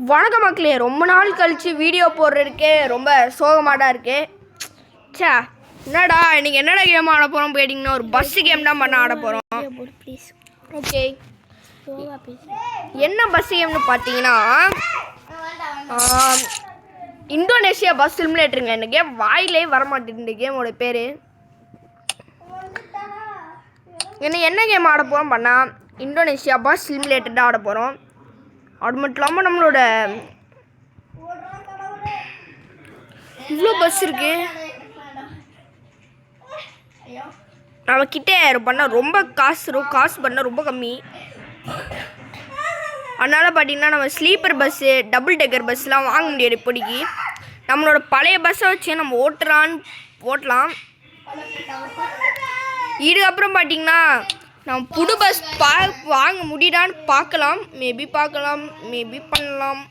வணக்கம் மக்களே, ரொம்ப நாள் கழிச்சு வீடியோ போடுறதுக்கே ரொம்ப சோகமாடா இருக்கு. சே என்னடா இன்னைக்கு என்னடா கேம் ஆட போகிறோம் கேட்டிங்கன்னா ஒரு பஸ் கேம் தான் பண்ண ஆட போகிறோம். ஓகே, என்ன பஸ் கேம்னு பார்த்தீங்கன்னா இந்தோனேஷியா பஸ் சிமுலேட்டருங்க. இந்த கேம் வாயிலே வரமாட்டேங்குது. இந்த கேமோட பேர் என்ன கேம் ஆட போகிறோம் பண்ணால் இந்தோனேஷியா பஸ் சிமுலேட்டர் தான் ஆட போகிறோம். அது மட்டும் இல்லாமல் நம்மளோட இவ்வளோ பஸ் இருக்கு நம்மக்கிட்ட பண்ணால் ரொம்ப காசு பண்ணால் ரொம்ப கம்மி. அதனால் பார்த்தீங்கன்னா நம்ம ஸ்லீப்பர் பஸ்ஸு டபுள் டெக்கர் பஸ்லாம் வாங்க முடியாது. இப்போதைக்கு நம்மளோட பழைய பஸ்ஸை வச்சு நம்ம ஓட்டலாம். இதுக்கப்புறம் பார்த்தீங்கன்னா நம்ம புது பஸ் வாங்க முடியுதான்னு பார்க்கலாம். மேபி பண்ணலாம்.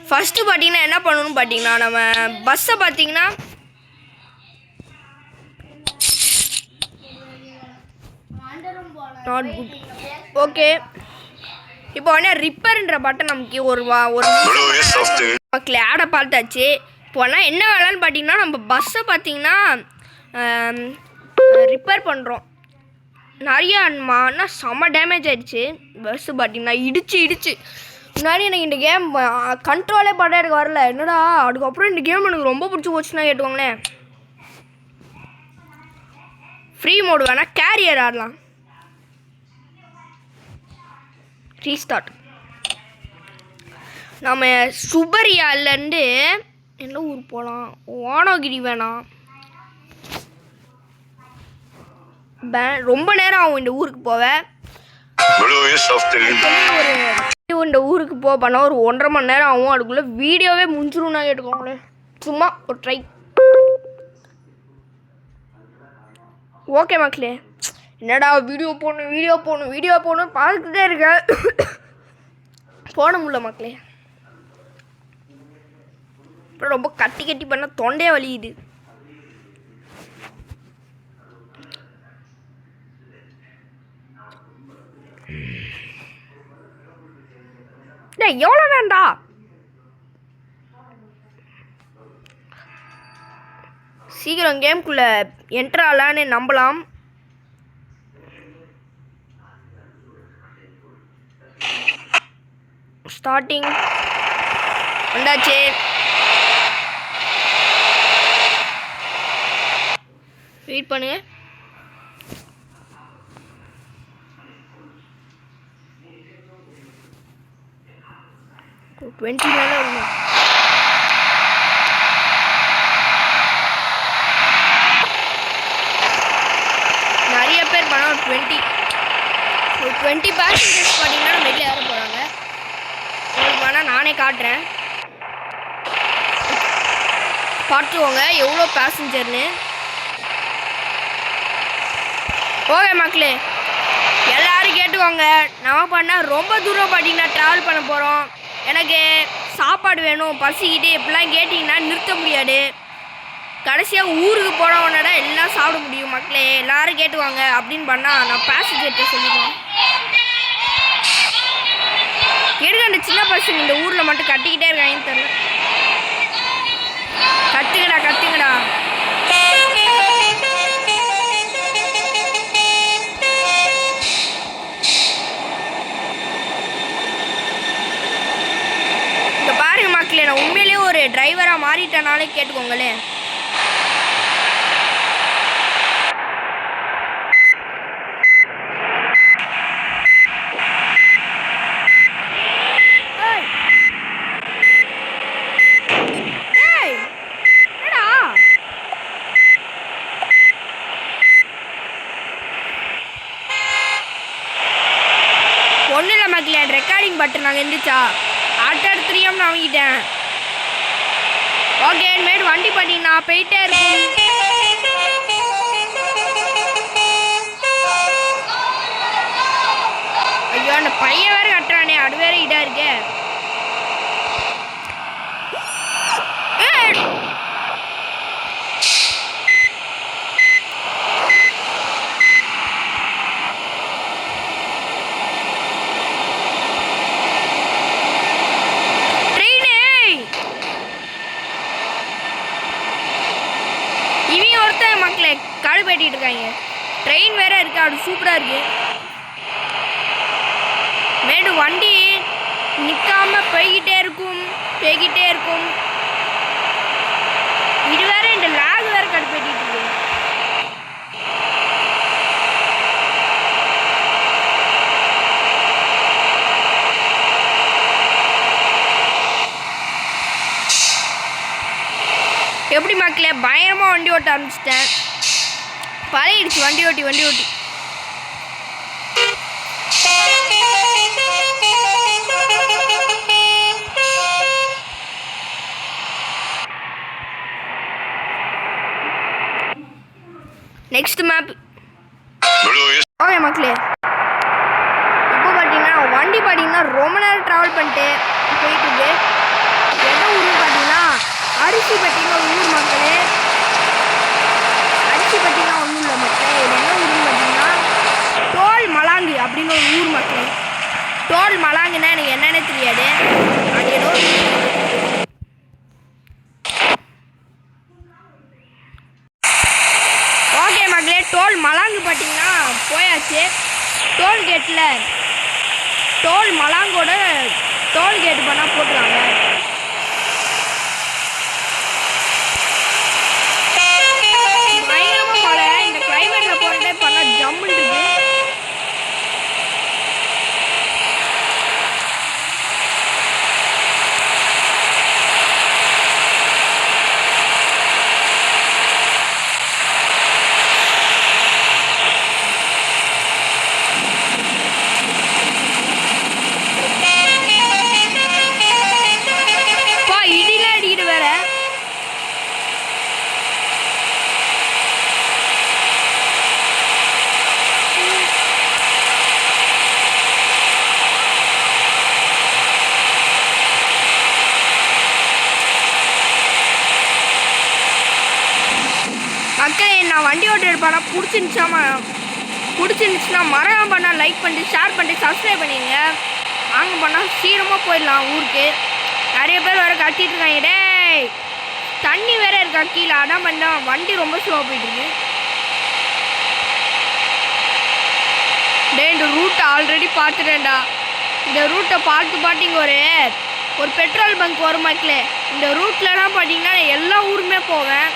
ஃபஸ்ட்டு பார்த்தீங்கன்னா என்ன பண்ணணும்னு பார்த்தீங்கன்னா நம்ம பஸ்ஸை பார்த்தீங்கன்னா நாட் குட். ஓகே, இப்போ வந்து ரிப்பேர்ன்ற பட்டன் நமக்கு ஒரு ஆடை பார்த்தாச்சு. இப்போனா என்ன வேலைன்னு பார்த்தீங்கன்னா நம்ம பஸ்ஸை பார்த்தீங்கன்னா ரிப்பேர் பண்ணுறோம். நிறையா செம்ம டேமேஜ் ஆகிடுச்சு பஸ்ஸு பார்த்தீங்கன்னா இடிச்சு முன்னாடி எனக்கு இந்த கேம் கண்ட்ரோலே பண்ண எனக்கு வரல. என்னடா அதுக்கப்புறம் இந்த கேம் எனக்கு ரொம்ப பிடிச்சி போச்சுன்னா கேட்டுவாங்களேன். ஃப்ரீ மோடு வேணால் கேரியர் ஆடலாம். ரீஸ்டார்ட். நம்ம சுபரியாலேருந்து என்ன ஊர் போகலாம்? ஓனகிரி வேணாம், ரொம்ப நேரம் ஆகும் இந்த ஊருக்கு போவேன். இந்த ஊருக்கு போனால் ஒரு 1.5 மணி நேரம் ஆகும். அதுக்குள்ளே வீடியோவே முடிஞ்சிரும்னா கேட்டுக்கோங்களேன். சும்மா ஒரு ட்ரை. ஓகே மக்களே, என்னடா வீடியோ போடணும் பார்த்துக்கிட்டே இருக்கேன். போட முடியல மக்களே. அப்புறம் ரொம்ப கட்டி பண்ண தொண்டையே வலியுது. எவ்வளோ வேண்டா சீக்கிரம் கேம்குள்ளே என்ட்ரு ஆகலான்னு நம்பலாம். ஸ்டார்டிங் வந்தாச்சு. வெயிட் பண்ணுங்க. $20 வருங்க. நிறைய பேர் பண்ணால் 20 பேசஞ்சர்ஸ் பார்த்தீங்கன்னா நம்ம வீட்டில் ஏற போகிறாங்க. உங்களுக்கு வேணால் நானே காட்டுறேன், பார்த்துக்கோங்க எவ்வளோ பேசஞ்சர்னு. ஓகே மக்களே, எல்லோரும் கேட்டுக்கோங்க. நம்ம பண்ணால் ரொம்ப தூரம் பார்த்தீங்கன்னா ட்ராவல் பண்ண போகிறோம். எனக்கு சாப்பாடு வேணும், பசிக்கிட்டு இப்படிலாம் கேட்டிங்கன்னா நிறுத்த முடியாது. கடைசியாக ஊருக்கு போனவனோட எல்லாம் சாப்பிட முடியும் மக்களே. எல்லோரும் கேட்டுவாங்க அப்படின்னு பண்ணால் நான் பேசஞ்சர்கிட்ட சொல்லிடுவேன். எடுக்க அந்த சின்ன பசங்க இந்த ஊரில் மட்டும் கட்டிக்கிட்டே இருக்காங்கன்னு தெரியல. கத்துங்கடா. மக்களே, நான் உண்மையிலேயே ஒரு டிரைவராக மாறிட்டனாலே கேட்டுக்கோங்களேன். ஒன்றும் இல்லை மக்களே, ரெக்கார்டிங் பட்டன் நாங்கள் இருந்துச்சா ஆட்டர் 3 நான் வாங்கிட்டேன். ஓகே, இனிமேல் வண்டி பார்த்தீங்கன்னா போயிட்டே இருக்கும். ஐயோ, அந்த பையன் வேறு கட்டுறானே, அது வேறு இதாக இருக்கே. கடுப்பேட்டிட்டு இருக்காங்க. ட்ரெயின் வேற இருக்கு, அது சூப்பராக இருக்கு. மேடு வண்டி நிற்காம போய்கிட்டே இருக்கும். இது வேற இந்த லேக் வேற கடுப்பேட்டிட்டு இருக்கு. எப்படி மக்களே பயங்கரமாக வண்டி ஓட்ட ஆரம்பிச்சிட்டேன். பழகிடுச்சு வண்டி ஓட்டி. Next map. ஓகே மக்களே, இப்போ பார்த்தீங்கன்னா வண்டி பார்த்தீங்கன்னா ரொம்ப நேரம் ட்ராவல் பண்ணிட்டு போயிட்டு எந்த ஊருன்னு பார்த்தீங்கன்னா அரிசிப்பட்டின்னு ஒரு ஊர் மக்களே. அரிசிப்பட்டினா ஒன்றும் இல்லை மக்களே, இது என்ன ஊருன்னு பார்த்தீங்கன்னா டோல் மலாங்கு அப்படின்னு ஒரு ஊர் மக்களே. டோல் மலாங்குன்னா எனக்கு என்னென்னு தெரியாது, அது ஏதோ ஓகே மக்களே. டோல் மலாங்கு பார்த்தீங்கன்னா போயாச்சு. டோல் மலாங்கோட டோல்கேட் பண்ணால் போட்டுருவாங்க. ஜம்முன்னு இருக்கு. இடியில அடிக்கிட்டு வேற. மக்களே, நான் வண்டி ஓட்டு எடுப்பானா பிடிச்சிருந்துச்சுன்னா மறக்காம பண்ணால் லைக் பண்ணிட்டு ஷேர் பண்ணிட்டு சப்ஸ்கிரைப் பண்ணிடுங்க. வாங்க பண்ணால் சீக்கிரமாக போயிடலாம் ஊருக்கு. நிறைய பேர் வேறு கட்டிட்டு இருக்காங்க. டேய் தண்ணி வேற இருக்கா கீழே, அதான் பண்ணால் வண்டி ரொம்ப ஸ்லோவாக போயிட்டுருக்கு. இந்த ரூட்டை ஆல்ரெடி பார்த்துட்டேன்டா. இந்த ரூட்டை பார்த்து இங்கே ஒரு பெட்ரோல் பங்க் வரும் மக்களே. இந்த ரூட்லலாம் பார்த்தீங்கன்னா எல்லா ஊருமே போவேன்.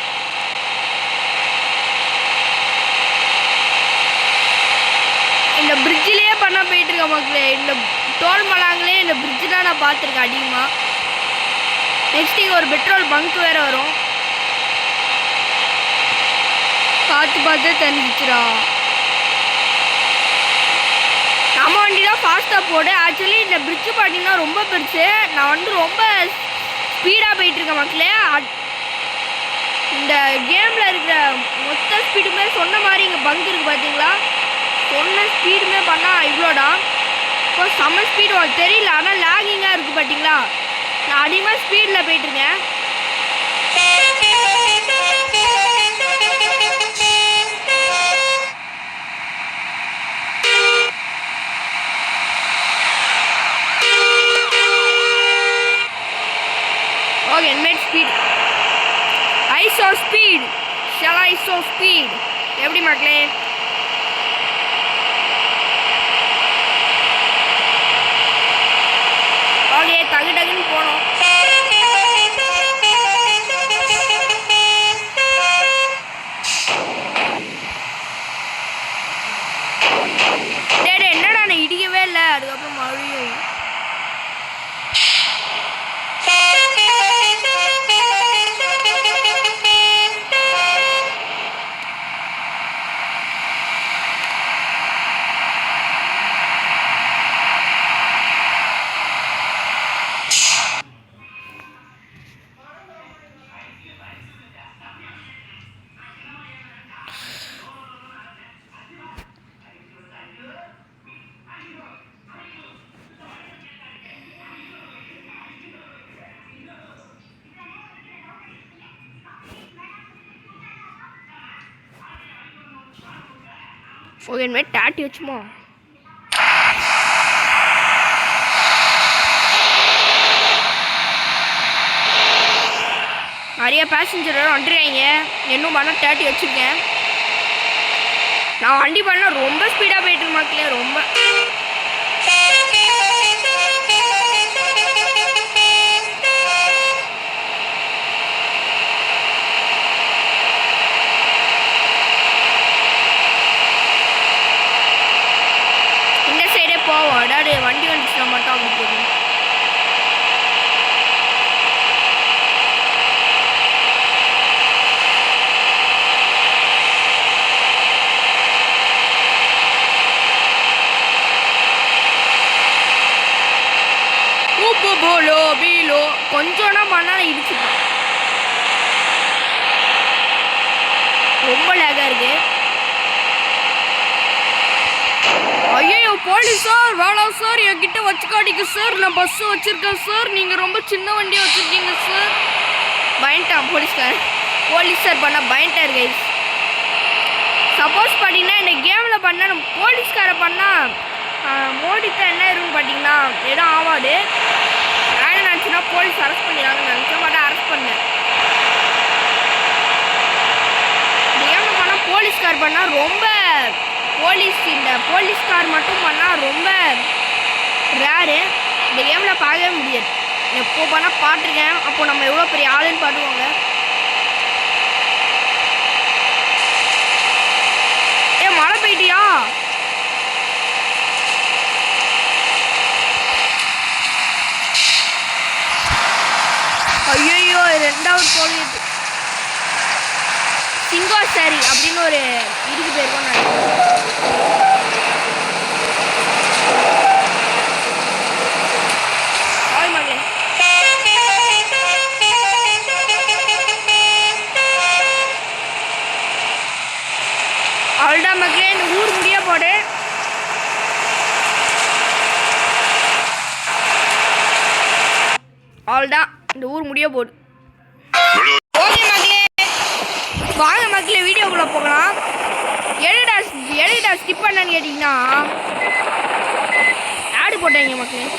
இந்த பிரிட்ஜிலே பண்ண போயிட்டுருக்கேன் மக்களே. இந்த டோல் மலாங்களே இந்த பிரிட்ஜு தான் நான் பார்த்துருக்கேன் அதிகமாக. நெக்ஸ்ட் இங்கே ஒரு பெட்ரோல் பங்க் வேறு வரும். பார்த்து தெரிஞ்சிச்சுடா. நம்ம வண்டி தான் ஃபாஸ்ட்டாக போடு. ஆக்சுவலி இந்த பிரிட்ஜு பார்த்தீங்கன்னா ரொம்ப பெருசு. நான் ரொம்ப ஸ்பீடாக போயிட்டுருக்கேன் மக்களே. இந்த கேமில் இருக்கிற மொத்த ஸ்பீடுமே சொன்ன மாதிரி இங்கே பங்க் இருக்குது பார்த்தீங்களா. சொன்ன ஸ்பீடுமே பண்ணால் இவ்வளோடா. இப்போ செம்ம ஸ்பீடு உங்களுக்கு தெரியல, ஆனால் லேகிங்காக இருக்குது பார்த்தீங்களா. நான் அதிகமாக ஸ்பீடில் போயிட்டுருக்கேன். Okay, mad speed ISO speed ISO speed எப்படி மக்களே. ஓகே, டகுன்னு போனோம். என்னடா நான் இடிக்கவே இல்லை. அதுக்கப்புறம் மறுபடியும் ஓகே, இனிமேல் டாட்டி வச்சுமா. நிறைய பேசஞ்சர் வந்துருக்காங்க. இன்னும் பண்ண டாட்டி வச்சுருக்கேன். நான் வண்டி பண்ணால் ரொம்ப ஸ்பீடாக போயிட்டு மக்களே. ரொம்ப இந்த சைடே போவோம். அடாடு வண்டி வந்துச்சுன்னா மட்டும் அப்படி போகும். போலோ பீலோ கொஞ்சம்னா பண்ணால் இருக்கு. ரொம்ப லேகாக இருக்கு. ஐயோ போலீஸ் சார் வேணாம் சார், என்கிட்ட வச்சுக்காட்டிக்கு சார். நான் பஸ்ஸு வச்சுருக்கேன் சார், நீங்கள் ரொம்ப சின்ன வண்டியை வச்சுருக்கீங்க சார். பயன்ட்டான் போலீஸ்கார். போலீஸ் சார் பண்ணால் பயன்ட்டார் கைஸ். சப்போஸ் பார்த்தீங்கன்னா இந்த கேமில் பண்ணால் நம்ம போலீஸ்காரை பண்ணால் மோடித்தான் என்ன இருக்குன்னு பார்த்தீங்கன்னா இடம் ஆவாது. நான் நினச்சின்னா போலீஸ் அரெஸ்ட் பண்ணிடுறாங்கன்னு நினச்சேன். பட் அரெஸ்ட் பண்ணேன். இந்த கேமில் பண்ணால் போலீஸ்கார் பண்ணால் ரொம்ப இந்த போலீஸ்கார் மட்டும் பண்ணால் ரொம்ப ரேரு. இந்த கேமில் பார்க்கவே முடியாது. எப்போ பண்ணால் பார்த்துருக்கேன். அப்போ நம்ம எவ்வளோ பெரிய ஆளுன்னு பாட்டுவாங்க. மழை போயிட்டியா? ஐயோ ரெண்டாவது போலீஸ் சிங்காசாரி அப்படின்னு ஒரு இதுக்கு போயிருக்கோம். அவ்வளோதான் மக்களே, இந்த ஊர் முடிய போடு. அவ்வளோதான் இந்த ஊர் முடிய போடு. ஓகே மக்களே, வாங்க மக்களே வீடியோக்குள்ளே போகலாம். எழுடா ஸ்கிப் பண்ணான்னு கேட்டிங்கன்னா ஆடு போட்டாங்க மக்களே.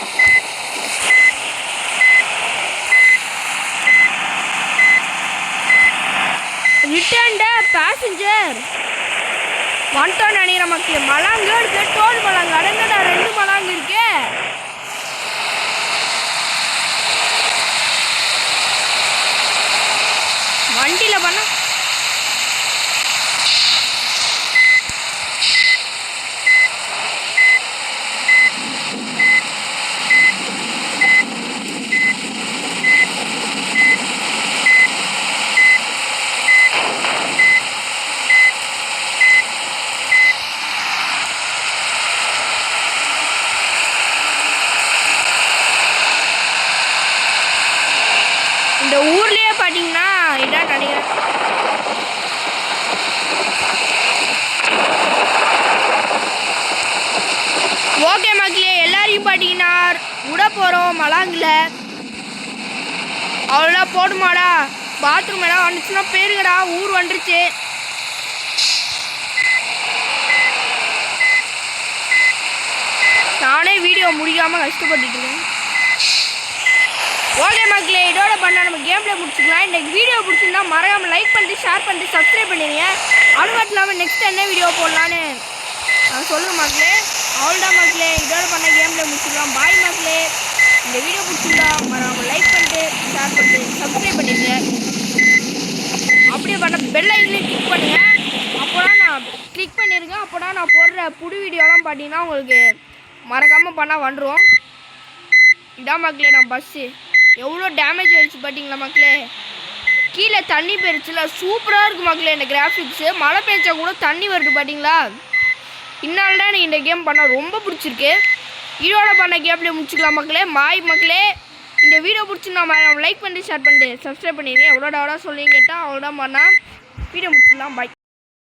ரிட்டர்ன் பேசஞ்சர் வந்துட்டோன்னு நினைக்கிற மக்களே. மலாங்கு இருக்கு, டோல் மலாங்கு. அடங்கடா 2 மலாங்கு இருக்கு. வண்டியில் பண்ண இந்த ஊர்லேயே பார்த்தீங்கன்னா இதான் நினைக்கிறேன். ஓகே மக்களே, எல்லாரையும் பார்த்தீங்கன்னா விட போகிறோம் மலாங்கில். அவ்வளோ போடுமாடா, பாத்ரூம் எல்லாம் வந்துச்சுன்னா பேருங்கடா, ஊர் வந்துருச்சு. நானே வீடியோ முடியாமல் கஷ்டப்பட்டுட்டு இருக்கேன். ஓகே மக்களே, இதோட பண்ணால் நம்ம கேம் பிளே முடிச்சுக்கலாம். இந்த வீடியோ பிடிச்சிருந்தா மறக்காமல் லைக் பண்ணிட்டு ஷேர் பண்ணிட்டு சப்ஸ்கிரைப் பண்ணிடுங்க. அது மட்டும் இல்லாமல் நெக்ஸ்ட் என்ன வீடியோ போடலான்னு நான் சொல்லுங்கள் மக்களே. அவ்வளோதான் மக்களே, இதோட பண்ண கேம் பிளே முடிச்சுக்கலாம். பாய் மக்களே. இந்த வீடியோ பிடிச்சிருந்தா மறக்காமல் லைக் பண்ணிட்டு ஷேர் பண்ணிட்டு சப்ஸ்கிரைப் பண்ணிடுங்க. அப்படியே பண்ண பெல் ஐக்கனையும் கிளிக் பண்ணுங்கள். கிளிக் பண்ணியிருக்கேன். அப்போ தான் நான் போடுற புது வீடியோலாம் பார்த்தீங்கன்னா உங்களுக்கு மறக்காமல் பண்ணால் வந்துடும். இதான் மக்களே நான் பஸ்ஸு எவ்வளோ டேமேஜ் ஆகிடுச்சு பார்த்தீங்களா மக்களே. கீழே தண்ணி போயிடுச்சுல, சூப்பராக இருக்குது மக்களே இந்த கிராஃபிக்ஸு. மழை பெய்ச்சா கூட தண்ணி வருது பார்த்தீங்களா. இன்னால் தான் எனக்கு இந்த கேம் பண்ண ரொம்ப பிடிச்சிருக்கு. இதோட பண்ண கேம்லேயே முடிச்சுக்கலாம் மக்களே. பாய் மக்களே. இந்த வீடியோ பிடிச்சிருந்தா லைக் பண்ணிட்டு ஷேர் பண்ணிட்டு சப்ஸ்கிரைப் பண்ணிடுங்க. எவ்வளோட சொல்லிங்க கேட்டால் அவ்வளோதான் பண்ணால் வீடியோ முடிச்சிடலாம். பாய்.